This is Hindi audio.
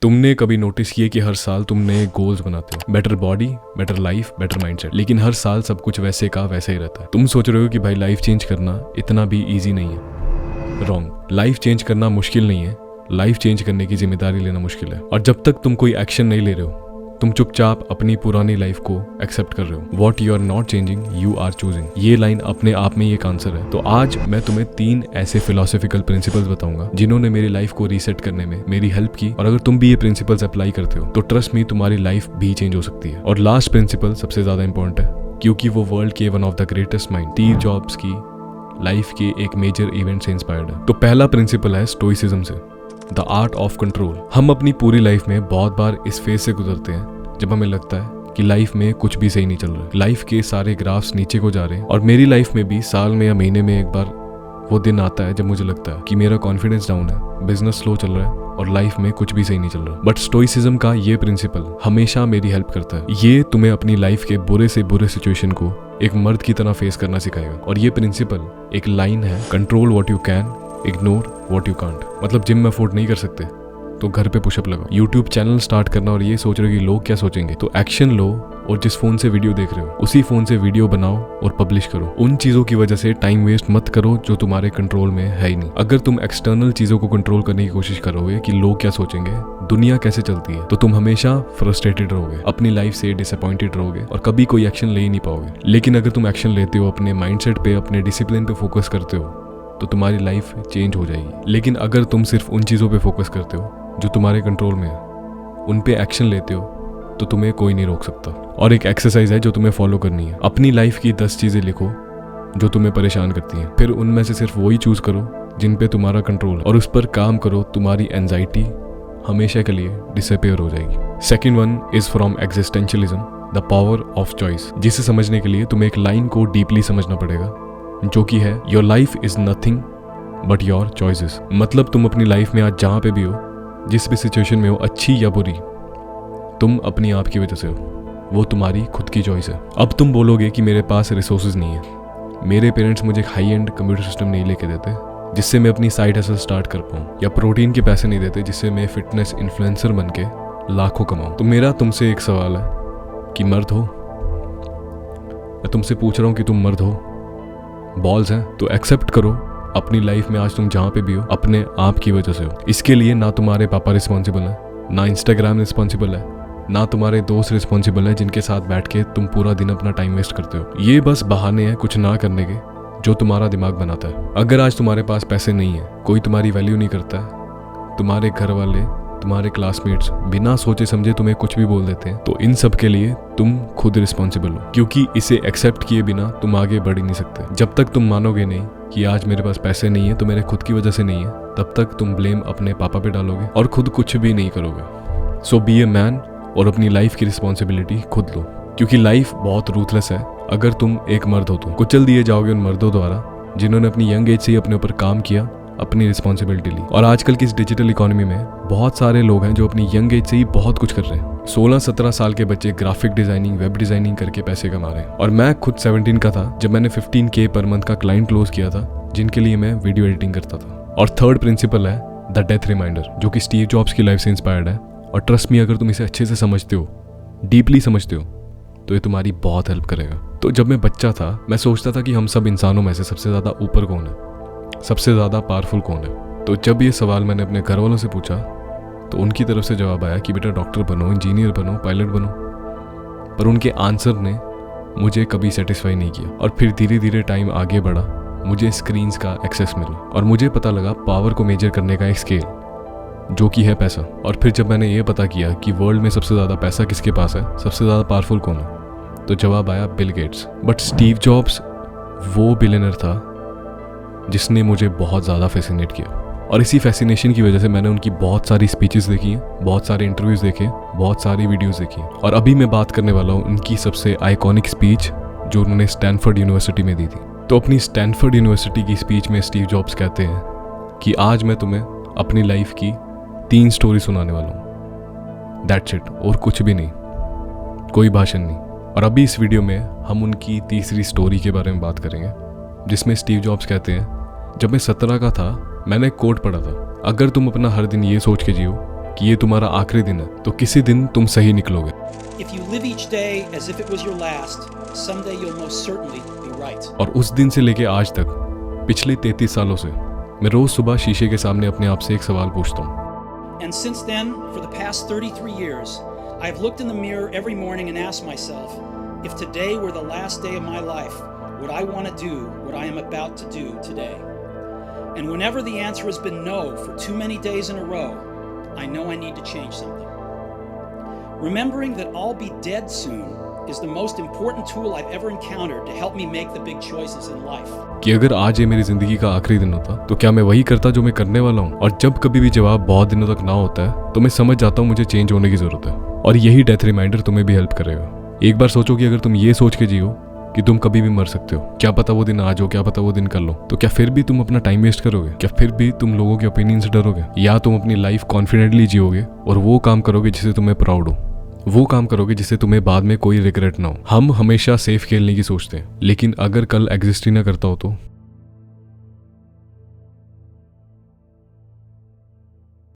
तुमने कभी नोटिस किया कि हर साल तुम नए गोल्स बनाते हो, better body, better life, better mindset, लेकिन हर साल सब कुछ वैसे का वैसे ही रहता है। तुम सोच रहे हो कि भाई लाइफ चेंज करना इतना भी इजी नहीं है। रॉन्ग। लाइफ चेंज करना मुश्किल नहीं है, लाइफ चेंज करने की जिम्मेदारी लेना मुश्किल है। और जब तक तुम कोई एक्शन नहीं ले रहे हो, तुम चुपचाप अपनी पुरानी लाइफ को एक्सेप्ट कर रहे हो। What you are not changing, you are choosing. ये लाइन अपने आप में एक आंसर है। तो आज मैं तुम्हें 3 ऐसे फिलोसॉफिकल प्रिंसिपल्स बताऊंगा जिन्होंने मेरी लाइफ को रीसेट करने में मेरी हेल्प की। और अगर तुम भी ये प्रिंसिपल्स अप्लाई करते हो तो ट्रस्ट मी, तुम्हारी लाइफ भी चेंज हो सकती है। और लास्ट प्रिंसिपल सबसे ज्यादा इंपॉर्टेंट है, क्योंकि वो वर्ल्ड के one of the greatest mind Steve jobs की लाइफ के एक मेजर इवेंट से इंस्पायर्ड है। तो पहला प्रिंसिपल है स्टोइसिज्म से, द आर्ट ऑफ कंट्रोल। हम अपनी पूरी लाइफ में बहुत बार इस फेज से गुजरते हैं जब हमें लगता है कि लाइफ में कुछ भी सही नहीं चल रहा है, लाइफ के सारे ग्राफ्स नीचे को जा रहे हैं। और मेरी लाइफ में भी साल में या महीने में एक बार वो दिन आता है जब मुझे लगता है कि मेरा कॉन्फिडेंस डाउन है, बिजनेस स्लो चल रहा है और लाइफ में कुछ भी सही नहीं चल रहा। बट स्टोइसिज्म का ये प्रिंसिपल हमेशा मेरी हेल्प करता है। ये तुम्हें अपनी लाइफ के बुरे से बुरे सिचुएशन को एक मर्द की तरह फेस करना सिखाएगा। और ये प्रिंसिपल एक लाइन है, control what you can, ignore what you can't. मतलब जिम में अफोर्ड नहीं कर सकते तो घर पे पुशअप लगाओ, यूट्यूब चैनल स्टार्ट करना और ये सोच रहे हो कि लोग क्या सोचेंगे, तो एक्शन लो और जिस फोन से वीडियो देख रहे हो उसी फोन से वीडियो बनाओ और पब्लिश करो। उन चीजों की वजह से टाइम वेस्ट मत करो जो तुम्हारे कंट्रोल में है ही नहीं। अगर तुम एक्सटर्नल चीजों को कंट्रोल करने की कोशिश करोगे कि लोग क्या सोचेंगे, दुनिया कैसे चलती है, तो तुम हमेशा फ्रस्ट्रेटेड रहोगे, अपनी लाइफ से डिसअपॉइंटेड रहोगे और कभी कोई एक्शन ले ही नहीं पाओगे। लेकिन अगर तुम एक्शन लेते हो, अपने माइंडसेट पे, अपने डिसिप्लिन पे फोकस करते हो, तो तुम्हारी लाइफ चेंज हो जाएगी। लेकिन अगर तुम सिर्फ उन चीजों पे फोकस करते हो जो तुम्हारे कंट्रोल में है, उन पे एक्शन लेते हो, तो तुम्हें कोई नहीं रोक सकता। और एक एक्सरसाइज है जो तुम्हें फॉलो करनी है। अपनी लाइफ की 10 चीजें लिखो जो तुम्हें परेशान करती हैं, फिर उनमें से सिर्फ वही चूज करो जिन पे तुम्हारा कंट्रोल है और उस पर काम करो। तुम्हारी एंजाइटी हमेशा के लिए डिसअपियर हो जाएगी। Second one is from existentialism, the power of choice, जिसे समझने के लिए तुम्हें एक लाइन को डीपली समझना पड़ेगा, जो कि है your life is nothing but your choices. मतलब तुम अपनी लाइफ में आज जहां पे भी हो, जिस भी सिचुएशन में हो, अच्छी या बुरी, तुम अपनी आप की वजह से हो, वो तुम्हारी खुद की चॉइस है। अब तुम बोलोगे कि मेरे पास रिसोर्सेज नहीं है, मेरे पेरेंट्स मुझे हाई एंड कंप्यूटर सिस्टम नहीं लेके देते जिससे मैं अपनी साइड हसल स्टार्ट कर पाऊँ, या प्रोटीन के पैसे नहीं देते जिससे मैं फिटनेस इन्फ्लुएंसर बन के लाखों कमाऊँ। तो मेरा तुमसे एक सवाल है कि मर्द हो? मैं तुमसे पूछ रहा हूँ कि तुम मर्द हो? बॉल्स हैं तो एक्सेप्ट करो अपनी लाइफ में आज तुम जहाँ पे भी हो अपने आप की वजह से हो। इसके लिए ना तुम्हारे पापा रिस्पॉन्सिबल है, ना इंस्टाग्राम रिस्पॉन्सिबल है, ना तुम्हारे दोस्त रिस्पॉन्सिबल है जिनके साथ बैठ के तुम पूरा दिन अपना टाइम वेस्ट करते हो। ये बस बहाने हैं कुछ ना करने के जो तुम्हारा दिमाग बनाता है। अगर आज तुम्हारे पास पैसे नहीं है, कोई तुम्हारी वैल्यू नहीं करता है, तुम्हारे घर वाले, तुम्हारे क्लासमेट्स बिना सोचे समझे तुम्हें कुछ भी बोल देते हैं, तो इन सब के लिए तुम खुद रिस्पॉन्सिबल हो, क्योंकि इसे एक्सेप्ट किए बिना तुम आगे बढ़ ही नहीं सकते। जब तक तुम मानोगे नहीं कि आज मेरे पास पैसे नहीं है तो मेरे खुद की वजह से नहीं है, तब तक तुम ब्लेम अपने पापा पे डालोगे और खुद कुछ भी नहीं करोगे। सो बी ए मैन और अपनी लाइफ की रिस्पॉन्सिबिलिटी खुद लो, क्योंकि लाइफ बहुत रूथलेस है। अगर तुम एक मर्द हो तो कुचल दिए जाओगे उन मर्दों द्वारा जिन्होंने अपनी यंग एज से ही अपने ऊपर काम किया, अपनी रिस्पॉन्सिबिलिटी ली। और आजकल की इस डिजिटल इकोनॉमी में बहुत सारे लोग हैं जो अपनी यंग एज से ही बहुत कुछ कर रहे हैं। 16-17 साल के बच्चे ग्राफिक डिजाइनिंग, वेब डिजाइनिंग करके पैसे कमा रहे हैं। और मैं खुद 17 का था जब मैंने 15K पर मंथ का क्लाइंट क्लोज किया था जिनके लिए मैं वीडियो एडिटिंग करता था। और थर्ड प्रिंसिपल है द डेथ रिमाइंडर, जो कि स्टीव जॉब्स की लाइफ से इंस्पायर्ड है। और ट्रस्ट मी, अगर तुम इसे अच्छे से समझते हो, डीपली समझते हो, तो ये तुम्हारी बहुत हेल्प करेगा। तो जब मैं बच्चा था, मैं सोचता था कि हम सब इंसानों में से सबसे ज्यादा ऊपर कौन है, सबसे ज्यादा पावरफुल कौन है। तो जब ये सवाल मैंने अपने घर वालों से पूछा तो उनकी तरफ से जवाब आया कि बेटा डॉक्टर बनो, इंजीनियर बनो, पायलट बनो। पर उनके आंसर ने मुझे कभी सेटिस्फाई नहीं किया। और फिर धीरे धीरे टाइम आगे बढ़ा, मुझे स्क्रीन्स का एक्सेस मिला और मुझे पता लगा पावर को मेजर करने का एक स्केल, जो कि है पैसा। और फिर जब मैंने ये पता किया कि वर्ल्ड में सबसे ज्यादा पैसा किसके पास है, सबसे ज्यादा पावरफुल कौन है, तो जवाब आया Bill Gates. But Steve jobs वो बिलियनर था जिसने मुझे बहुत ज़्यादा फैसिनेट किया। और इसी फैसिनेशन की वजह से मैंने उनकी बहुत सारी स्पीचेस देखी हैं, बहुत सारे इंटरव्यूज़ देखे, बहुत सारी वीडियोस देखी। और अभी मैं बात करने वाला हूँ उनकी सबसे आइकॉनिक स्पीच जो उन्होंने स्टैनफोर्ड यूनिवर्सिटी में दी थी। तो अपनी स्टैनफोर्ड यूनिवर्सिटी की स्पीच में स्टीव जॉब्स कहते हैं कि आज मैं तुम्हें अपनी लाइफ की 3 स्टोरी सुनाने वाला हूँ, दैट्स इट, और कुछ भी नहीं, कोई भाषण नहीं। और अभी इस वीडियो में हम उनकी तीसरी स्टोरी के बारे में बात करेंगे, जिसमें स्टीव जॉब्स कहते हैं, जब मैं 17 का था मैंने एक कोट पढ़ा था, अगर तुम अपना हर दिन ये सोच के जियो कि ये तुम्हारा आखिरी दिन है, तो किसी दिन तुम सही निकलोगे। If you live each day as if it was your last, someday you'll most certainly be right. और उस दिन से लेके आज तक, पिछले 33 सालों से, मैं रोज सुबह शीशे के सामने अपने आप से एक सवाल पूछता हूँ। And since then, for the past 33 years, I've looked in the mirror every morning and asked myself, if today were the last day of my life, would I want to do what I am about to do today? And whenever the answer has been no for too many days in a row, I know I need to change something. Remembering that I'll be dead soon is the most important tool I've ever encountered to help me make the big choices in life. कि अगर आज ये मेरी जिंदगी का आखिरी दिन होता तो क्या मैं वही करता जो मैं करने वाला हूँ? और जब कभी भी जवाब बहुत दिनों तक ना होता है तो मैं समझ जाता हूँ मुझे चेंज होने की जरूरत है। और यही डेथ रिमाइंडर तुम्हें भी हेल्प करेगा। एक बार सोचो कि अगर तुम ये सोच के जियो कि तुम कभी भी मर सकते हो, क्या पता वो दिन आज हो, क्या पता वो दिन कर लो, तो क्या फिर भी तुम अपना टाइम वेस्ट करोगे? क्या फिर भी तुम लोगों के ओपिनियन से डरोगे? या तुम अपनी लाइफ कॉन्फिडेंटली जियोगे और वो काम करोगे जिससे तुम्हें प्राउड हो, वो काम करोगे जिससे तुम्हें बाद में कोई रिग्रेट ना हो। हम हमेशा सेफ खेलने की सोचते हैं, लेकिन अगर कल एग्जिस्ट ही ना करता हो तो